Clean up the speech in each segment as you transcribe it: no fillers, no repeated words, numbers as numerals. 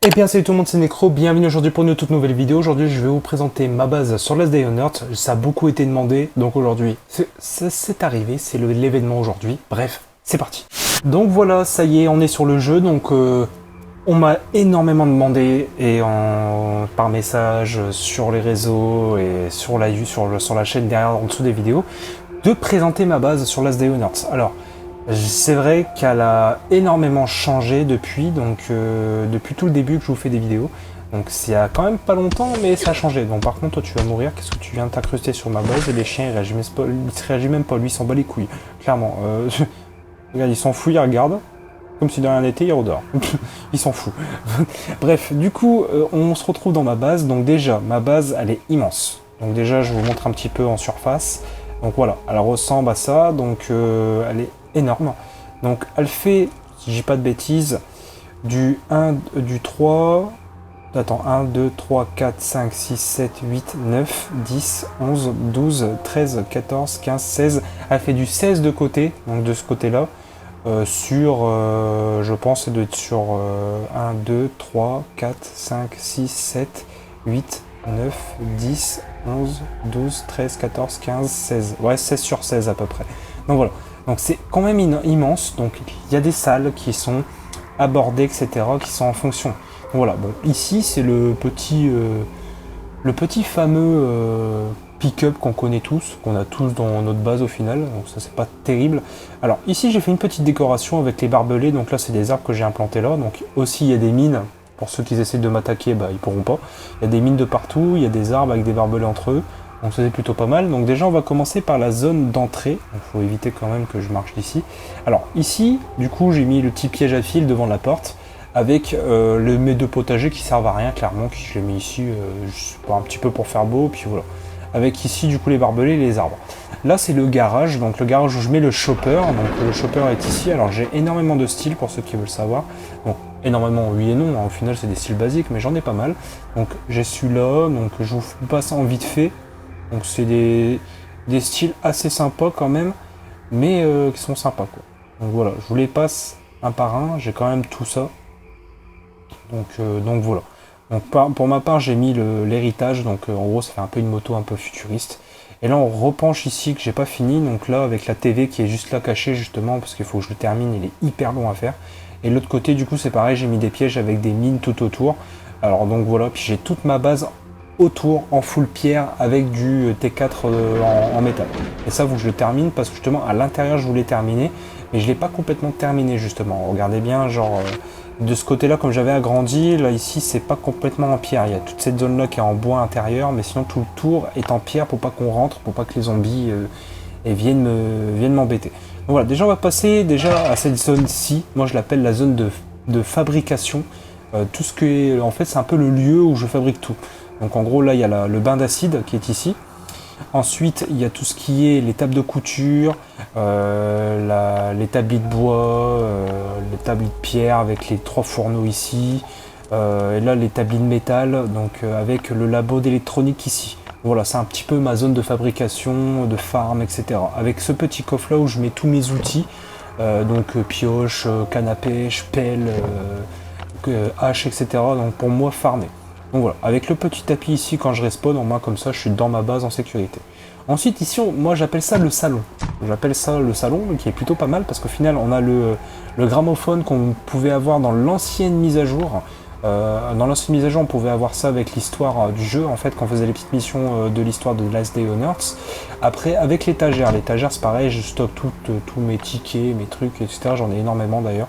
Et bien salut tout le monde, c'est Necro, bienvenue aujourd'hui pour une toute nouvelle vidéo. Aujourd'hui je vais vous présenter ma base sur Last Day on Earth. Ça a beaucoup été demandé, donc aujourd'hui c'est arrivé, c'est l'événement aujourd'hui. Bref, c'est parti. Donc voilà, ça y est, on est sur le jeu. Donc on m'a énormément demandé et par message sur les réseaux et sur la chaîne derrière en dessous des vidéos de présenter ma base sur Last Day on Earth. Alors c'est vrai qu'elle a énormément changé depuis, donc depuis tout le début que je vous fais des vidéos. Donc c'est il y a quand même pas longtemps, mais ça a changé. Donc par contre, toi tu vas mourir, qu'est-ce que tu viens de t'incruster sur ma base? Et les chiens ils réagissent même pas, lui il s'en bat les couilles, clairement. Regarde, il s'en fout, il regarde, comme si de rien n'était, il redort. Il s'en fout. Bref, du coup, on se retrouve dans ma base. Donc déjà, ma base elle est immense. Donc déjà, je vous montre un petit peu en surface. Donc voilà, elle ressemble à ça, donc elle est énorme. Donc elle fait, si je dis pas de bêtises, du 3, 1, 2, 3, 4, 5, 6, 7, 8, 9, 10, 11, 12, 13, 14, 15, 16. Elle fait du 16 de côté, donc de ce côté-là, je pense, ça doit être sur 1, 2, 3, 4, 5, 6, 7, 8, 9, 10, 11, 12, 13, 14, 15, 16. Ouais, 16 sur 16 à peu près. Donc voilà. Donc c'est quand même immense. Donc il y a des salles qui sont abordées, etc., qui sont en fonction. Donc voilà. Bon, ici c'est le petit fameux pick-up qu'on connaît tous, qu'on a tous dans notre base au final. Donc ça c'est pas terrible. Alors ici j'ai fait une petite décoration avec les barbelés. Donc là c'est des arbres que j'ai implantés là. Donc aussi il y a des mines. Pour ceux qui essaient de m'attaquer, bah, ils pourront pas. Il y a des mines de partout, il y a des arbres avec des barbelés entre eux. Donc ça c'est plutôt pas mal. Donc déjà on va commencer par la zone d'entrée. Il faut éviter quand même que je marche d'ici. Alors ici, du coup j'ai mis le petit piège à fil devant la porte. Avec mes deux potagers qui servent à rien clairement. Je l'ai mis ici un petit peu pour faire beau. Puis voilà. Avec ici du coup les barbelés et les arbres. Là c'est le garage. Donc le garage où je mets le chopper. Donc le chopper est ici. Alors j'ai énormément de styles pour ceux qui veulent savoir. Donc énormément oui et non, au final c'est des styles basiques mais j'en ai pas mal. Donc j'ai celui-là, donc je vous passe en vite fait. Donc c'est des styles assez sympas quand même, mais qui sont sympas quoi. Donc voilà, je vous les passe un par un, j'ai quand même tout ça. Donc voilà. Donc pour ma part j'ai mis l'héritage, donc en gros ça fait un peu une moto un peu futuriste. Et là on repenche ici que j'ai pas fini, donc là avec la TV qui est juste là cachée justement parce qu'il faut que je le termine, il est hyper long à faire. Et de l'autre côté du coup c'est pareil, j'ai mis des pièges avec des mines tout autour. Alors donc voilà, puis j'ai toute ma base autour en full pierre avec du T4 en métal. Et ça vous je le termine parce que justement à l'intérieur je voulais terminer, mais je l'ai pas complètement terminé justement. Regardez bien, genre de ce côté là comme j'avais agrandi, là ici c'est pas complètement en pierre. Il y a toute cette zone là qui est en bois intérieur, mais sinon tout le tour est en pierre pour pas qu'on rentre, pour pas que les zombies viennent m'embêter. Donc voilà, déjà on va passer déjà à cette zone-ci. Moi je l'appelle la zone de fabrication. Tout ce que en fait c'est un peu le lieu où je fabrique tout. Donc en gros là il y a le bain d'acide qui est ici. Ensuite il y a tout ce qui est les tables de couture, l'établi de bois, l'établi de pierre avec les 3 fourneaux ici. Et là l'établi de métal, donc avec le labo d'électronique ici. Voilà, c'est un petit peu ma zone de fabrication, de farm, etc. Avec ce petit coffre là où je mets tous mes outils, donc pioche, canne à pêche, pelle, hache, etc. Donc pour moi farmer. Donc voilà, avec le petit tapis ici quand je respawn, en main comme ça je suis dans ma base en sécurité. Ensuite ici, moi j'appelle ça le salon. J'appelle ça le salon qui est plutôt pas mal parce qu'au final on a le gramophone qu'on pouvait avoir dans l'ancienne mise à jour. Dans l'ancienne mise à jour on pouvait avoir ça avec l'histoire du jeu en fait quand on faisait les petites missions de l'histoire de Last Day on Earth. Après avec l'étagère c'est pareil, je stocke tous mes tickets, mes trucs etc. J'en ai énormément d'ailleurs,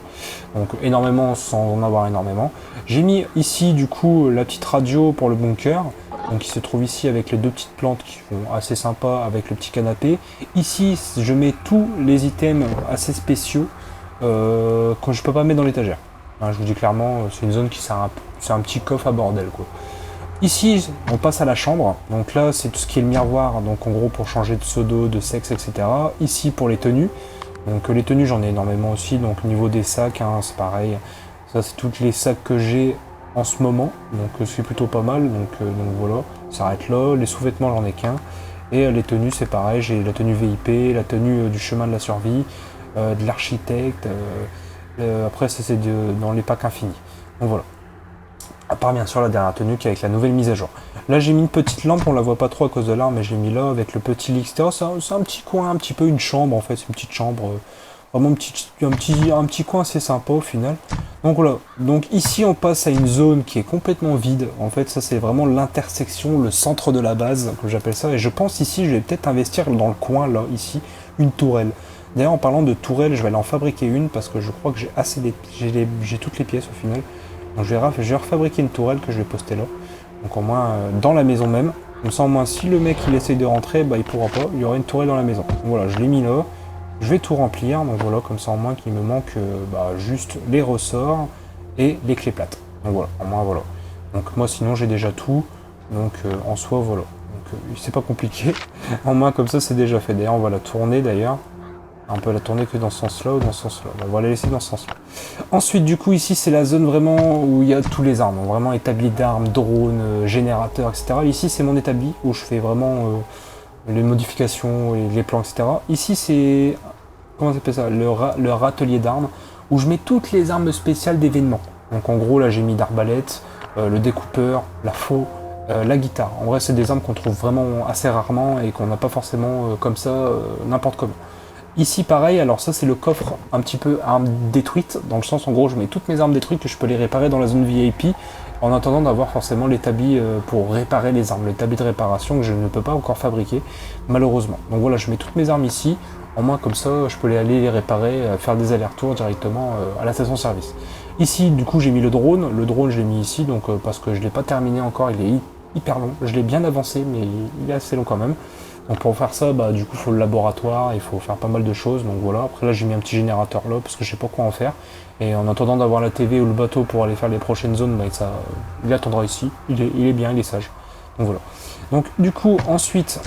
donc énormément sans en avoir énormément. J'ai mis ici du coup la petite radio pour le bunker, donc il se trouve ici avec les 2 petites plantes qui sont assez sympas avec le petit canapé. Ici je mets tous les items assez spéciaux que je peux pas mettre dans l'étagère. Hein, je vous dis clairement, c'est une zone qui c'est un petit coffre à bordel quoi. Ici, on passe à la chambre. Donc là, c'est tout ce qui est le miroir. Donc en gros, pour changer de pseudo, de sexe, etc. Ici, pour les tenues. Donc les tenues, j'en ai énormément aussi. Donc au niveau des sacs, hein, c'est pareil. Ça, c'est tous les sacs que j'ai en ce moment. Donc c'est plutôt pas mal. Donc voilà, ça s'arrête là. Les sous-vêtements, j'en ai qu'un. Et les tenues, c'est pareil. J'ai la tenue VIP, la tenue du chemin de la survie, de l'architecte. Après, ça, c'est dans les packs infinis. Donc voilà. part bien sûr la dernière tenue qui est avec la nouvelle mise à jour. Là j'ai mis une petite lampe, on la voit pas trop à cause de l'arme, mais je l'ai mis là avec le petit lit, etc. C'est un petit coin, un petit peu une chambre en fait, c'est une petite chambre, vraiment un petit coin assez sympa au final. Donc voilà, donc ici on passe à une zone qui est complètement vide, en fait ça c'est vraiment l'intersection, le centre de la base, comme j'appelle ça, et je pense ici je vais peut-être investir dans le coin là, ici, une tourelle. D'ailleurs en parlant de tourelle, je vais aller en fabriquer une parce que je crois que j'ai assez j'ai toutes les pièces au final. Donc je vais refabriquer une tourelle que je vais poster là. Donc au moins dans la maison même. Comme ça au moins si le mec il essaye de rentrer, bah il pourra pas, il y aura une tourelle dans la maison. Donc voilà, je l'ai mis là. Je vais tout remplir, donc voilà, comme ça au moins qu'il me manque juste les ressorts et les clés plates. Donc voilà, au moins voilà. Donc moi sinon j'ai déjà tout, donc en soi voilà. Donc c'est pas compliqué, en moins comme ça c'est déjà fait. D'ailleurs on va la tourner d'ailleurs. On peut la tourner que dans ce sens-là ou dans ce sens-là. On va la laisser dans ce sens-là. Ensuite, du coup, ici, c'est la zone vraiment où il y a tous les armes. Donc, vraiment établi d'armes, drones, générateurs, etc. Ici, c'est mon établi où je fais vraiment les modifications et les plans, etc. Ici, c'est... Comment ça s'appelle ça? Le râtelier d'armes où je mets toutes les armes spéciales d'événements. Donc, en gros, là, j'ai mis d'arbalète, le découpeur, la faux, la guitare. En vrai, c'est des armes qu'on trouve vraiment assez rarement et qu'on n'a pas forcément comme ça, n'importe comment. Ici pareil, alors ça c'est le coffre un petit peu armes détruites, dans le sens en gros je mets toutes mes armes détruites que je peux les réparer dans la zone VIP, en attendant d'avoir forcément l'établi pour réparer les armes, l'établi de réparation que je ne peux pas encore fabriquer, malheureusement. Donc voilà, je mets toutes mes armes ici, en moins comme ça je peux aller les réparer, faire des allers-retours directement à la station service. Ici du coup j'ai mis le drone je l'ai mis ici, donc parce que je ne l'ai pas terminé encore, il est hyper long, je l'ai bien avancé mais il est assez long quand même. Donc pour faire ça, du coup, il faut le laboratoire, il faut faire pas mal de choses. Donc voilà, après là, j'ai mis un petit générateur là parce que je sais pas quoi en faire. Et en attendant d'avoir la TV ou le bateau pour aller faire les prochaines zones, il attendra ici. Il est bien, il est sage. Donc voilà. Donc du coup, ensuite,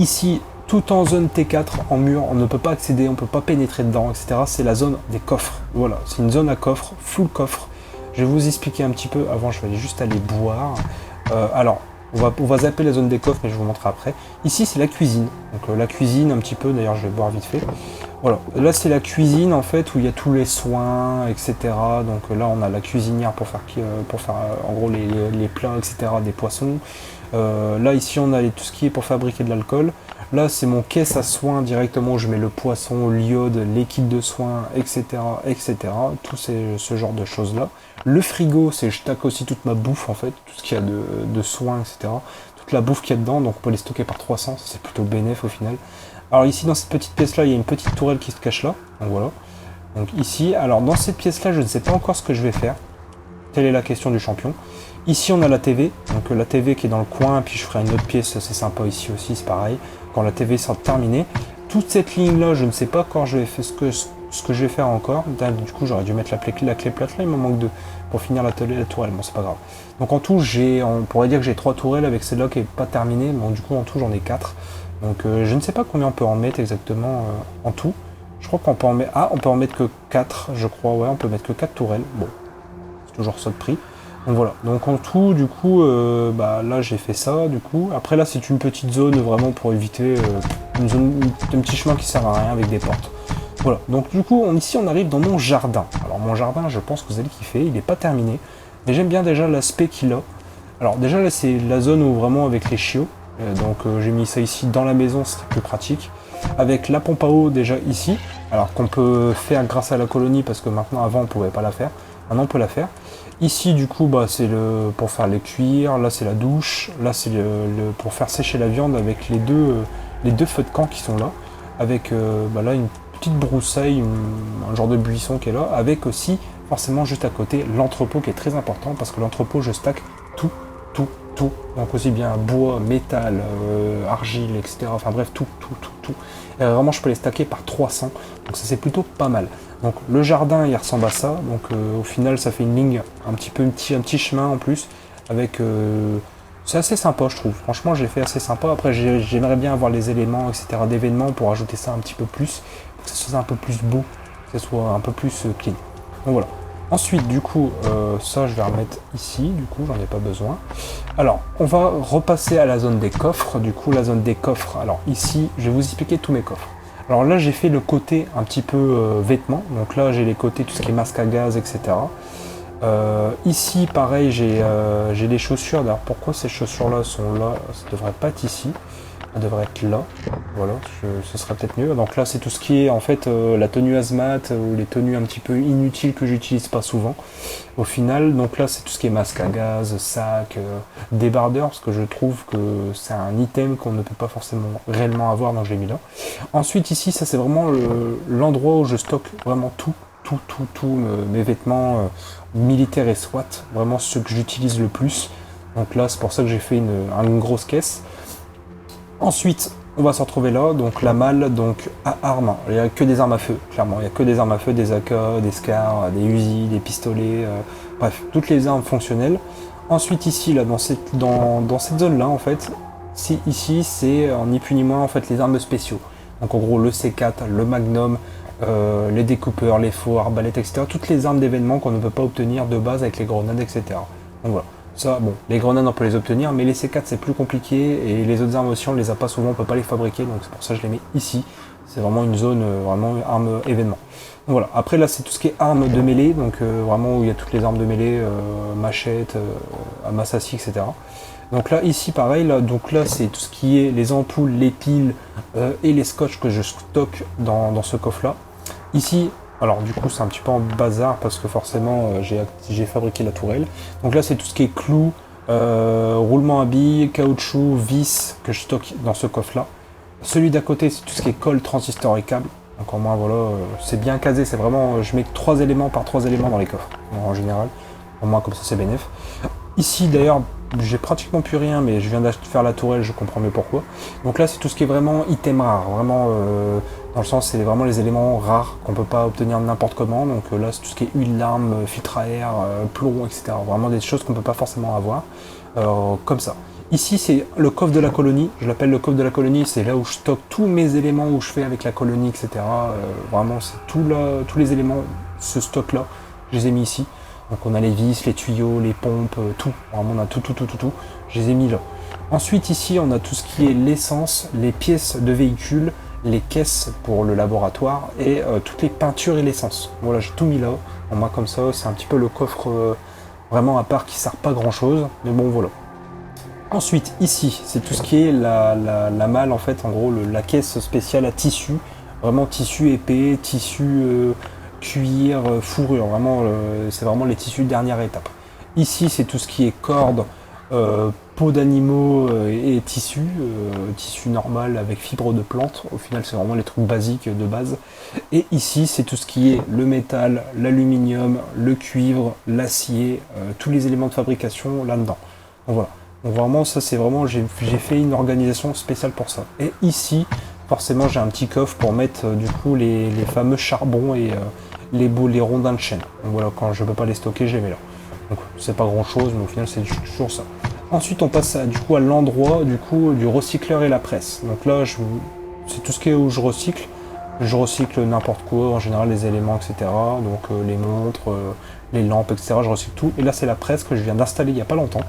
ici, tout en zone T4, en mur, on ne peut pas accéder, on ne peut pas pénétrer dedans, etc. C'est la zone des coffres. Voilà, c'est une zone à coffre, full coffre. Je vais vous expliquer un petit peu. Avant, je vais juste aller boire. Alors, on va zapper la zone des coffres, mais je vous montrerai après. Ici, c'est la cuisine. Donc la cuisine, un petit peu, d'ailleurs, je vais boire vite fait. Voilà, là, c'est la cuisine, en fait, où il y a tous les soins, etc. Donc là, on a la cuisinière pour faire en gros, les plats, etc., des poissons. Là, ici, on a tout ce qui est pour fabriquer de l'alcool. Là, c'est mon caisse à soins directement, où je mets le poisson, l'iode, les kits de soins, etc., etc. Tout ce genre de choses-là. Le frigo, c'est je stack aussi toute ma bouffe, en fait, tout ce qu'il y a de soins, etc. Toute la bouffe qu'il y a dedans, donc on peut les stocker par 300, c'est plutôt bénéf au final. Alors ici, dans cette petite pièce-là, il y a une petite tourelle qui se cache là, donc voilà. Donc ici, alors dans cette pièce-là, je ne sais pas encore ce que je vais faire. Telle est la question du champion. Ici, on a la TV, donc la TV qui est dans le coin, puis je ferai une autre pièce, c'est sympa ici aussi, c'est pareil. Quand la TV sera terminée, toute cette ligne-là, je ne sais pas quand je vais faire ce que je vais faire encore. Du coup, j'aurais dû mettre la clé plate là, il me manque deux pour finir la tourelle, bon c'est pas grave. Donc en tout, on pourrait dire que j'ai 3 tourelles avec celle-là qui n'est pas terminée, bon du coup en tout j'en ai 4. Donc je ne sais pas combien on peut en mettre exactement en tout. Je crois qu'on peut en mettre... Ah, on peut en mettre que 4, je crois, ouais, on peut mettre que 4 tourelles. Bon, c'est toujours ça de prix. Donc voilà, donc en tout, du coup, là j'ai fait ça, du coup. Après là, c'est une petite zone vraiment pour éviter un petit chemin qui sert à rien avec des portes. Voilà, donc du coup, ici on arrive dans mon jardin. Alors mon jardin, je pense que vous allez kiffer, il n'est pas terminé. Mais j'aime bien déjà l'aspect qu'il a. Alors déjà là, c'est la zone où vraiment avec les chiots. Donc j'ai mis ça ici dans la maison, c'est plus pratique. Avec la pompe à eau déjà ici, alors qu'on peut faire grâce à la colonie, parce que maintenant, avant on pouvait pas la faire. Maintenant on peut la faire. Ici du coup c'est pour faire les cuirs, là c'est la douche, là c'est pour faire sécher la viande avec les deux feux de camp qui sont là, avec là une petite broussaille, un genre de buisson qui est là, avec aussi forcément juste à côté l'entrepôt qui est très important, parce que l'entrepôt je stack tout, donc aussi bien bois, métal, argile, etc. Enfin bref, tout. Et vraiment je peux les stacker par 300, donc ça c'est plutôt pas mal. Donc le jardin il ressemble à ça, donc au final ça fait une ligne, un petit chemin en plus, avec c'est assez sympa je trouve, franchement j'ai fait assez sympa. Après j'aimerais bien avoir les éléments, etc., d'événements pour ajouter ça un petit peu plus, pour que ça soit un peu plus beau, que ce soit un peu plus clean. Donc voilà. Ensuite, du coup, ça je vais remettre ici, du coup j'en ai pas besoin. Alors, on va repasser à la zone des coffres. Du coup, la zone des coffres, alors ici, je vais vous expliquer tous mes coffres. Alors là, j'ai fait le côté un petit peu vêtements. Donc là, j'ai les côtés, tout ce qui est masque à gaz, etc. Ici, pareil, j'ai des chaussures. D'ailleurs, pourquoi ces chaussures-là sont là? Ça devrait pas être ici. Ça devrait être là. Voilà, ce serait peut-être mieux. Donc là, c'est tout ce qui est en fait la tenue hazmat ou les tenues un petit peu inutiles que j'utilise pas souvent. Au final, donc là, c'est tout ce qui est masque à gaz, sac, débardeur, parce que je trouve que c'est un item qu'on ne peut pas forcément réellement avoir, donc je l'ai mis là. Ensuite, ici, ça c'est vraiment l'endroit où je stocke vraiment tout mes vêtements militaires et SWAT, vraiment ceux que j'utilise le plus. Donc là, c'est pour ça que j'ai fait une grosse caisse. Ensuite, on va se retrouver là, donc la malle, donc à armes. Il n'y a que des armes à feu, clairement. Il n'y a que des armes à feu, des AK, des SCAR, des Uzi, des pistolets, bref, toutes les armes fonctionnelles. Ensuite, ici, là, dans cette zone-là, en fait, ici, c'est ni plus ni moins en fait les armes spéciaux. Donc en gros, le C4, le Magnum, les découpeurs, les faux, arbalètes, etc. Toutes les armes d'événement qu'on ne peut pas obtenir de base avec les grenades, etc. Donc voilà. Ça, bon, les grenades on peut les obtenir, mais les C4 c'est plus compliqué et les autres armes aussi on les a pas souvent, on peut pas les fabriquer, donc c'est pour ça que je les mets ici. C'est vraiment une zone, vraiment arme événement. Donc voilà, après là c'est tout ce qui est armes de mêlée, donc vraiment où il y a toutes les armes de mêlée, machettes, massassi, etc. Donc là ici pareil, donc là c'est tout ce qui est les ampoules, les piles et les scotch que je stocke dans ce coffre là. Ici, alors du coup c'est un petit peu en bazar parce que forcément j'ai fabriqué la tourelle. Donc là c'est tout ce qui est clous, roulement à billes, caoutchouc, vis que je stocke dans ce coffre là. Celui d'à côté c'est tout ce qui est colle, transistor et câble. Donc au moins voilà, c'est bien casé, c'est vraiment, je mets 3 éléments par 3 éléments dans les coffres en général. Au moins comme ça c'est bénéf. Ici d'ailleurs j'ai pratiquement plus rien, mais je viens de faire la tourelle, je comprends mieux pourquoi. Donc là c'est tout ce qui est vraiment item rare, vraiment dans le sens c'est vraiment les éléments rares qu'on peut pas obtenir n'importe comment. Donc là c'est tout ce qui est huile, larme, filtre à air, plomb, etc. Vraiment des choses qu'on peut pas forcément avoir comme ça. Ici c'est le coffre de la colonie, je l'appelle le coffre de la colonie, c'est là où je stocke tous mes éléments, où je fais avec la colonie, etc. Vraiment c'est tous les éléments, ce stock là, je les ai mis ici. Donc on a les vis, les tuyaux, les pompes, tout. Vraiment on a tout. Je les ai mis là. Ensuite ici on a tout ce qui est l'essence, les pièces de véhicules, les caisses pour le laboratoire et toutes les peintures et l'essence. Voilà, j'ai tout mis là. En moi comme ça, c'est un petit peu le coffre vraiment à part qui sert pas grand chose. Mais bon voilà. Ensuite ici, c'est tout ce qui est la malle en fait, en gros la caisse spéciale à tissu. Vraiment tissu épais, tissu cuir, fourrure, vraiment c'est vraiment les tissus de dernière étape. Ici c'est tout ce qui est corde, peau d'animaux et tissu, tissu normal avec fibre de plante, au final c'est vraiment les trucs basiques de base. Et ici c'est tout ce qui est le métal, l'aluminium, le cuivre, l'acier, tous les éléments de fabrication là-dedans. Donc voilà, donc vraiment ça c'est vraiment, j'ai fait une organisation spéciale pour ça. Et ici forcément j'ai un petit coffre pour mettre du coup les fameux charbons et les rondins de chaîne. Donc voilà, quand je ne peux pas les stocker, je les mets là. Donc c'est pas grand chose, mais au final c'est toujours ça. Ensuite on passe du coup à l'endroit du recycleur et la presse. Donc là c'est tout ce qui est où je recycle. Je recycle n'importe quoi, en général les éléments, etc. Donc les montres, les lampes, etc. Je recycle tout. Et là c'est la presse que je viens d'installer il n'y a pas longtemps.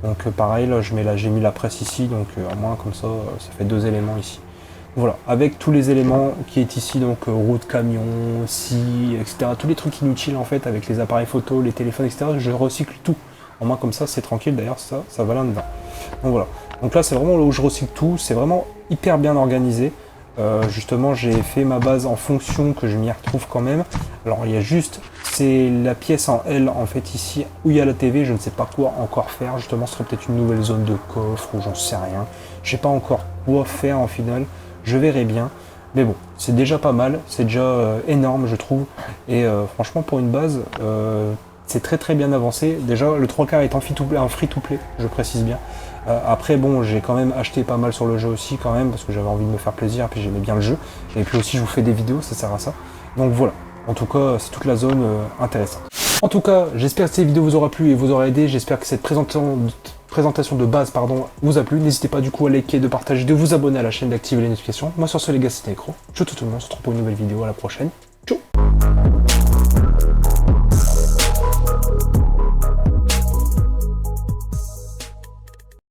Donc pareil, là j'ai mis la presse ici, donc à moins comme ça, ça fait 2 éléments ici. Voilà, avec tous les éléments qui est ici, donc roue de camion, scie, etc. Tous les trucs inutiles en fait, avec les appareils photo, les téléphones, etc. Je recycle tout. Au moins comme ça, c'est tranquille, d'ailleurs ça va là-dedans. Donc voilà, donc là c'est vraiment là où je recycle tout, c'est vraiment hyper bien organisé. Justement j'ai fait ma base en fonction que je m'y retrouve quand même. Alors il y a juste, c'est la pièce en L en fait ici où il y a la TV, je ne sais pas quoi encore faire. Justement ce serait peut-être une nouvelle zone de coffre ou j'en sais rien. Je sais pas encore quoi faire en final. Je verrai bien, mais bon, c'est déjà pas mal, c'est déjà énorme je trouve, et franchement pour une base, c'est très bien avancé. Déjà le 3/4 est en free-to-play, je précise bien. Après bon, j'ai quand même acheté pas mal sur le jeu aussi quand même, parce que j'avais envie de me faire plaisir, et puis j'aimais bien le jeu, et puis aussi je vous fais des vidéos, ça sert à ça. Donc voilà, en tout cas c'est toute la zone intéressante. En tout cas, j'espère que cette vidéo vous aura plu et vous aura aidé, j'espère que cette présentation de base vous a plu. N'hésitez pas du coup à liker, de partager, de vous abonner à la chaîne, d'activer les notifications. Moi sur ce les gars c'était Necro, je vous souhaite tout le monde, on se retrouve pour une nouvelle vidéo, à la prochaine.